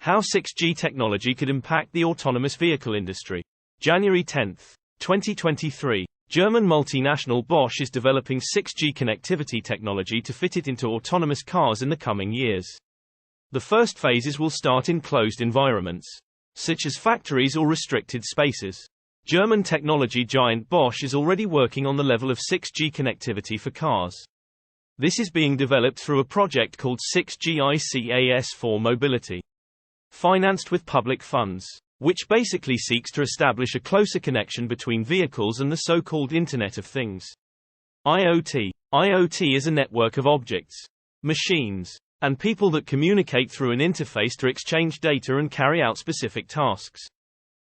How 6G technology could impact the autonomous vehicle industry. January 10, 2023. German multinational Bosch is developing 6G connectivity technology to fit it into autonomous cars in the coming years. The first phases will start in closed environments, such as factories or restricted spaces. German technology giant Bosch is already working on the level of 6G connectivity for cars. This is being developed through a project called 6G ICAS for Mobility, financed with public funds, which basically seeks to establish a closer connection between vehicles and the so-called Internet of Things. IoT. IoT is a network of objects, machines, and people that communicate through an interface to exchange data and carry out specific tasks.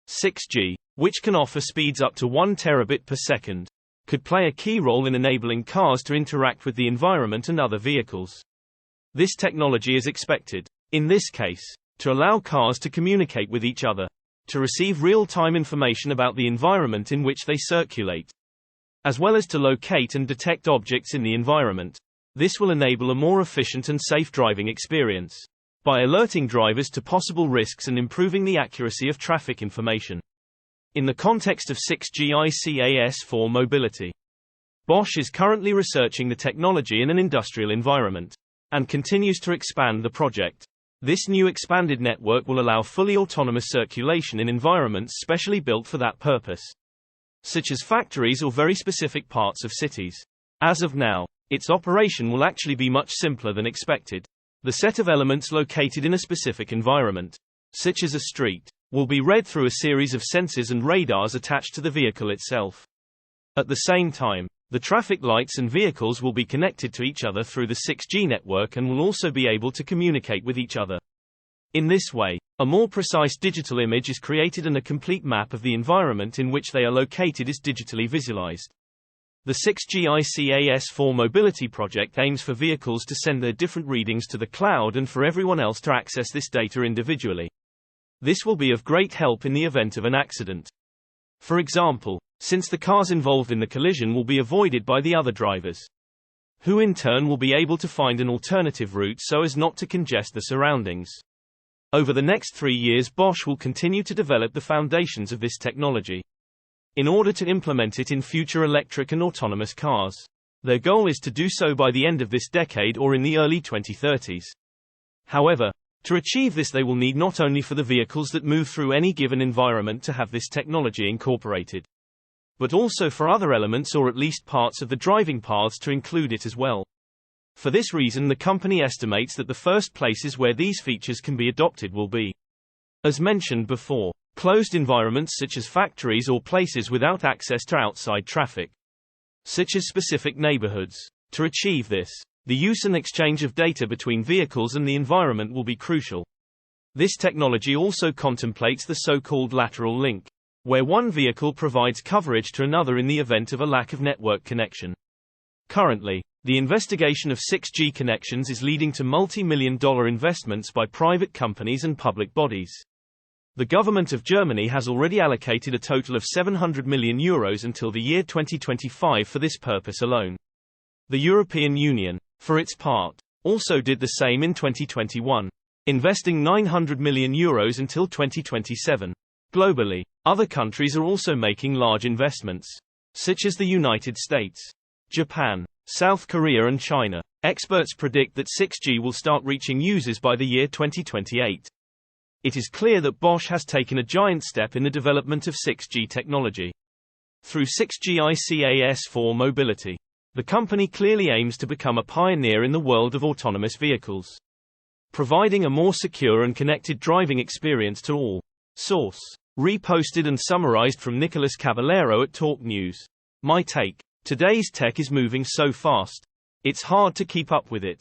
6G, which can offer speeds up to 1 terabit per second, could play a key role in enabling cars to interact with the environment and other vehicles. This technology is expected, in this case, to allow cars to communicate with each other, to receive real-time information about the environment in which they circulate, as well as to locate and detect objects in the environment. This will enable a more efficient and safe driving experience, by alerting drivers to possible risks and improving the accuracy of traffic information. In the context of 6G ICAS for Mobility, Bosch is currently researching the technology in an industrial environment, and continues to expand the project. This new expanded network will allow fully autonomous circulation in environments specially built for that purpose, such as factories or very specific parts of cities. As of now, its operation will actually be much simpler than expected. The set of elements located in a specific environment, such as a street, will be read through a series of sensors and radars attached to the vehicle itself. At the same time, the traffic lights and vehicles will be connected to each other through the 6G network and will also be able to communicate with each other. In this way, a more precise digital image is created and a complete map of the environment in which they are located is digitally visualized. The 6G ICAS for Mobility project aims for vehicles to send their different readings to the cloud and for everyone else to access this data individually. This will be of great help in the event of an accident. For example, since the cars involved in the collision will be avoided by the other drivers, who in turn will be able to find an alternative route so as not to congest the surroundings. Over the next 3 years, Bosch will continue to develop the foundations of this technology in order to implement it in future electric and autonomous cars. Their goal is to do so by the end of this decade or in the early 2030s. However, to achieve this they will need not only for the vehicles that move through any given environment to have this technology incorporated, but also for other elements or at least parts of the driving paths to include it as well. For this reason, the company estimates that the first places where these features can be adopted will be, as mentioned before, closed environments such as factories or places without access to outside traffic, such as specific neighborhoods. To achieve this, the use and exchange of data between vehicles and the environment will be crucial. This technology also contemplates the so-called lateral link, where one vehicle provides coverage to another in the event of a lack of network connection. Currently, the investigation of 6G connections is leading to multi-million-dollar investments by private companies and public bodies. The government of Germany has already allocated a total of €700 million until the year 2025 for this purpose alone. The European Union, for its part, also did the same in 2021, investing €900 million until 2027. Globally, other countries are also making large investments, such as the United States, Japan, South Korea and China. Experts predict that 6G will start reaching users by the year 2028. It is clear that Bosch has taken a giant step in the development of 6G technology. Through 6G ICAS for Mobility, the company clearly aims to become a pioneer in the world of autonomous vehicles, providing a more secure and connected driving experience to all. Source: reposted and summarized from Nicolas Caballero at torquenews. My take: today's tech is moving so fast, it's hard to keep up with it.